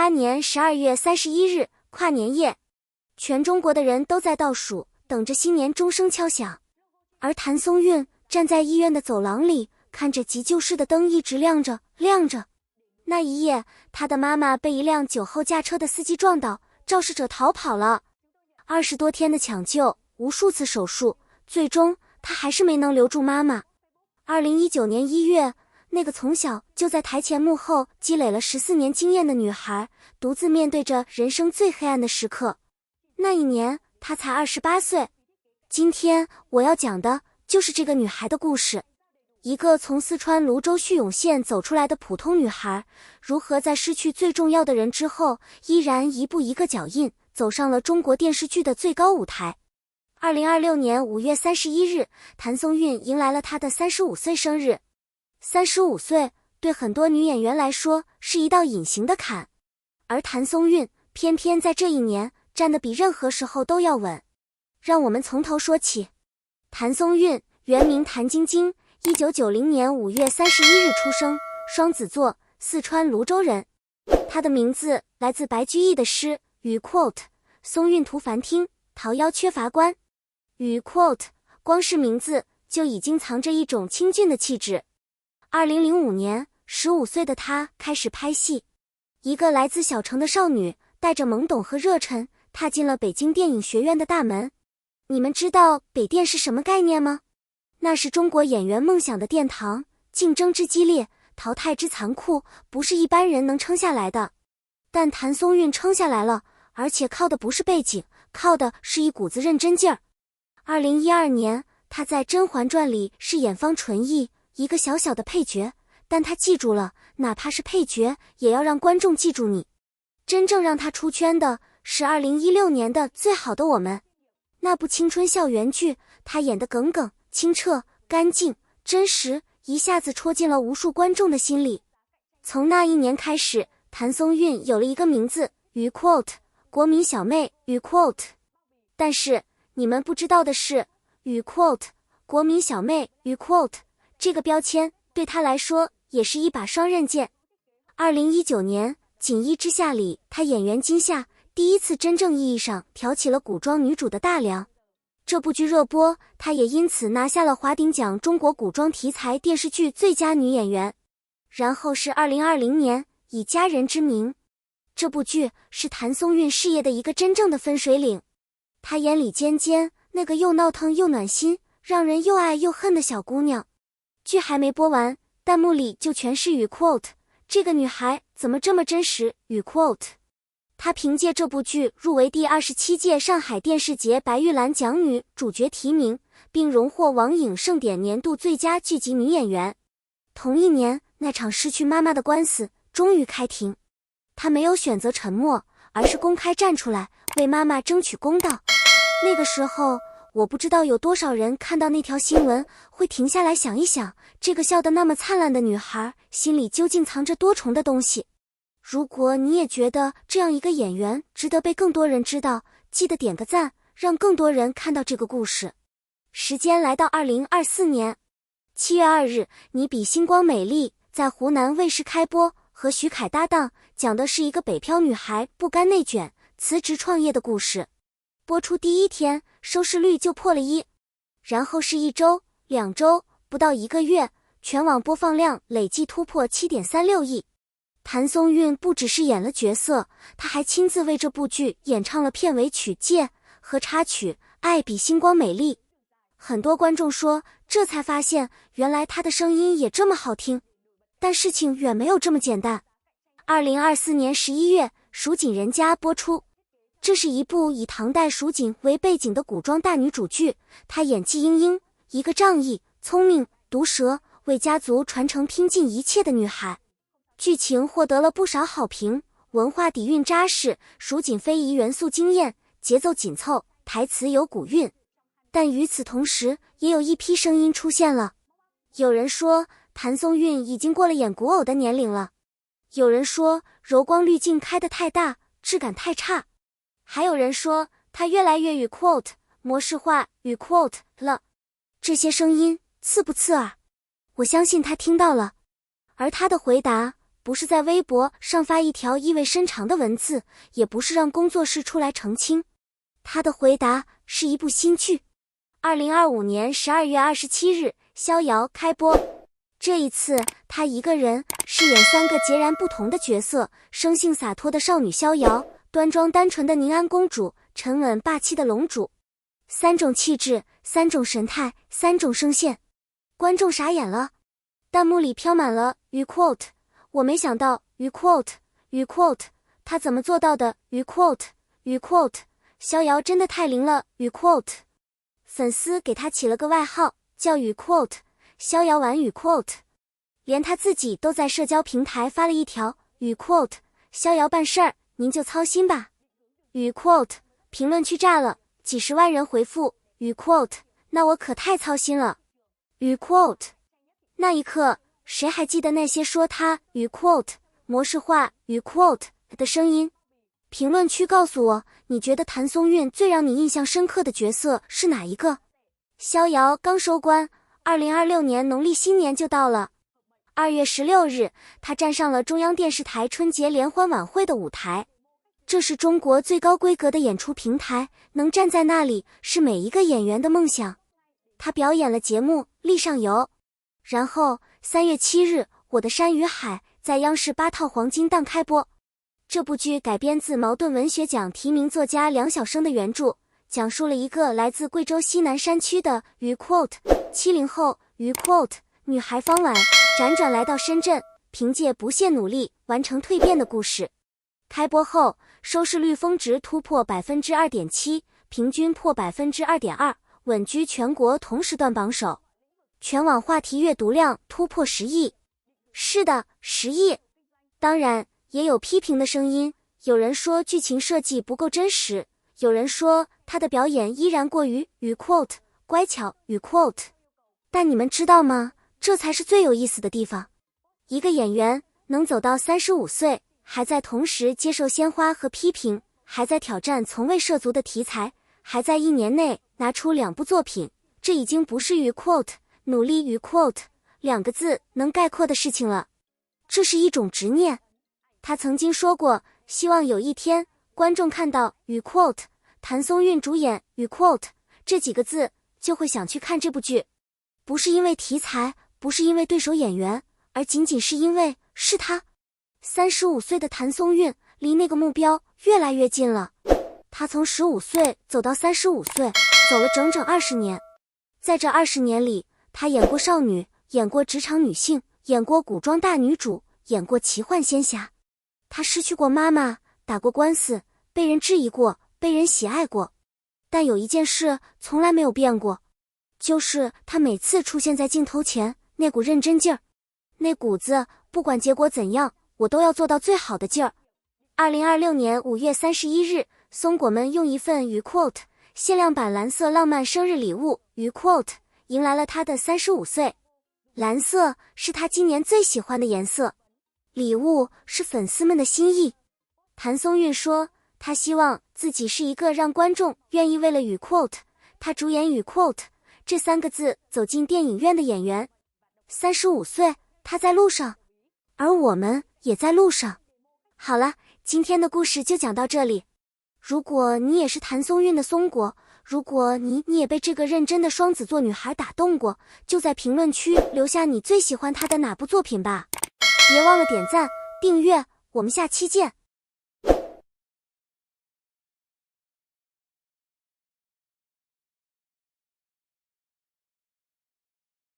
2018年12月31日，跨年夜，全中国的人都在倒数，等着新年钟声敲响。而谭松韵站在医院的走廊里，看着急救室的灯一直亮着。那一夜，他的妈妈被一辆酒后驾车的司机撞倒，肇事者逃跑了。20多天的抢救，无数次手术，最终他还是没能留住妈妈。2019年1月，那个从小就在台前幕后积累了14年经验的女孩，独自面对着人生最黑暗的时刻。那一年，她才28岁。今天我要讲的就是这个女孩的故事。一个从四川泸州叙永县走出来的普通女孩，如何在失去最重要的人之后，依然一步一个脚印，走上了中国电视剧的最高舞台。2026年5月31日，谭松韵迎来了她的35岁生日。35岁对很多女演员来说是一道隐形的坎，而谭松韵偏偏在这一年站得比任何时候都要稳。让我们从头说起。谭松韵原名谭晶晶，1990年5月31日出生，双子座，四川泸州人。她的名字来自白居易的诗与 quote 松韵图繁听，桃夭缺乏关。与 quote 光是名字就已经藏着一种清俊的气质。2005年，15岁的她开始拍戏。一个来自小城的少女，带着懵懂和热忱，踏进了北京电影学院的大门。你们知道北电是什么概念吗？那是中国演员梦想的殿堂，竞争之激烈，淘汰之残酷，不是一般人能撑下来的。但谭松韵撑下来了，而且靠的不是背景，靠的是一股子认真劲儿。2012年，她在《甄嬛传》里饰演方纯义，一个小小的配角，但她记住了，哪怕是配角，也要让观众记住你。真正让她出圈的是2016年的《最好的我们》，那部青春校园剧，她演得耿耿、清澈、干净、真实，一下子戳进了无数观众的心里。从那一年开始，谭松韵有了一个名字与 quote 国民小妹与 quote。 但是你们不知道的是，与 quote 国民小妹与 quote 这个标签对她来说也是一把双刃剑。2019年，锦衣之下里，她演员金夏第一次真正意义上挑起了古装女主的大梁。这部剧热播，她也因此拿下了华鼎奖中国古装题材电视剧最佳女演员。然后是2020年，以家人之名，这部剧是谭松韵事业的一个真正的分水岭。她演李尖尖，那个又闹腾又暖心，让人又爱又恨的小姑娘。剧还没播完，弹幕里就全是与 quote 这个女孩怎么这么真实与 quote。 她凭借这部剧入围第27届上海电视节白玉兰奖女主角提名，并荣获网影盛典年度最佳剧集女演员。同一年，那场失去妈妈的官司终于开庭，她没有选择沉默，而是公开站出来为妈妈争取公道。那个时候，我不知道有多少人看到那条新闻会停下来想一想，这个笑得那么灿烂的女孩心里究竟藏着多重的东西。如果你也觉得这样一个演员值得被更多人知道，记得点个赞，让更多人看到这个故事。时间来到2024年7月2日，你比星光美丽在湖南卫视开播，和徐凯搭档，讲的是一个北漂女孩不甘内卷，辞职创业的故事。播出第一天，收视率就破了1，然后是1周、2周，不到1个月，全网播放量累计突破7.36亿。谭松韵不只是演了角色，她还亲自为这部剧演唱了片尾曲《借》和插曲《爱比星光美丽》。很多观众说，这才发现原来她的声音也这么好听。但事情远没有这么简单。2024年11月，蜀锦人家播出。这是一部以唐代蜀锦为背景的古装大女主剧，她演技英英，一个仗义、聪明、毒舌，为家族传承拼尽一切的女孩。剧情获得了不少好评，文化底蕴扎实，蜀锦非遗元素惊艳，节奏紧凑，台词有古韵。但与此同时，也有一批声音出现了。有人说，谭松韵已经过了演古偶的年龄了。有人说，柔光滤镜开得太大，质感太差。还有人说，她越来越与 quote 模式化与 quote 了。这些声音刺不刺耳？我相信她听到了。而她的回答不是在微博上发一条意味深长的文字，也不是让工作室出来澄清。他的回答是一部新剧。2025年12月27日，逍遥开播。这一次，他一个人饰演3个截然不同的角色：生性洒脱的少女逍遥，端庄单纯的宁安公主，沉稳霸气的龙主。3种气质，3种神态，3种声线。观众傻眼了，弹幕里飘满了鱼 quote， 我没想到鱼 quote， 鱼 quote， 他怎么做到的鱼 quote， 鱼 quote， 逍遥真的太灵了鱼 quote。 粉丝给他起了个外号叫鱼 quote， 逍遥玩鱼 quote， 连他自己都在社交平台发了一条鱼 quote， 逍遥办事儿您就操心吧鱼 quote， 评论区炸了，几十万人回复鱼 quote， 那我可太操心了鱼 quote。 那一刻，谁还记得那些说他鱼 quote 模式化鱼 quote 的声音？评论区告诉我，你觉得谭松韵最让你印象深刻的角色是哪一个？逍遥刚收官，2026年农历新年就到了。2月16日，他站上了中央电视台春节联欢晚会的舞台。这是中国最高规格的演出平台，能站在那里是每一个演员的梦想。他表演了节目《立上游》，然后3月7日，《我的山与海》在央视8套黄金档开播。这部剧改编自茅盾文学奖提名作家梁晓声的原著，讲述了一个来自贵州西南山区的鱼 quote 70后鱼 quote 女孩方婉辗转来到深圳，凭借不懈努力完成蜕变的故事。开播后，收视率峰值突破 2.7%， 平均破 2.2%， 稳居全国同时段榜首。全网话题阅读量突破10亿。是的，10亿。当然，也有批评的声音，有人说剧情设计不够真实，有人说他的表演依然过于鱼 quote 乖巧鱼 quote。 但你们知道吗？这才是最有意思的地方。一个演员能走到35岁，还在同时接受鲜花和批评，还在挑战从未涉足的题材，还在1年内拿出2部作品，这已经不是鱼 quote 努力鱼 quote 2个字能概括的事情了。这是一种执念。他曾经说过，希望有一天观众看到鱼 quote 谭松韵主演鱼 quote 这几个字，就会想去看这部剧。不是因为题材，不是因为对手演员，而仅仅是因为是他。35岁的谭松韵离那个目标越来越近了。他从15岁走到35岁，走了整整20年。在这20年里，他演过少女，演过职场女性，演过古装大女主，演过奇幻仙侠。他失去过妈妈，打过官司，被人质疑过，被人喜爱过。但有一件事从来没有变过，就是他每次出现在镜头前那股认真劲儿，那股子不管结果怎样，我都要做到最好的劲儿。2026年5月31日，松果们用一份鱼 quote 限量版蓝色浪漫生日礼物鱼 quote 迎来了他的35岁。蓝色是他今年最喜欢的颜色，礼物是粉丝们的心意。谭松韵说，他希望自己是一个让观众愿意为了鱼 quote 他主演鱼 quote 这3个字走进电影院的演员。35岁，他在路上，而我们也在路上。好了，今天的故事就讲到这里。如果你也是谭松韵的松果，如果你也被这个认真的双子座女孩打动过，就在评论区留下你最喜欢她的哪部作品吧。别忘了点赞、订阅，我们下期见。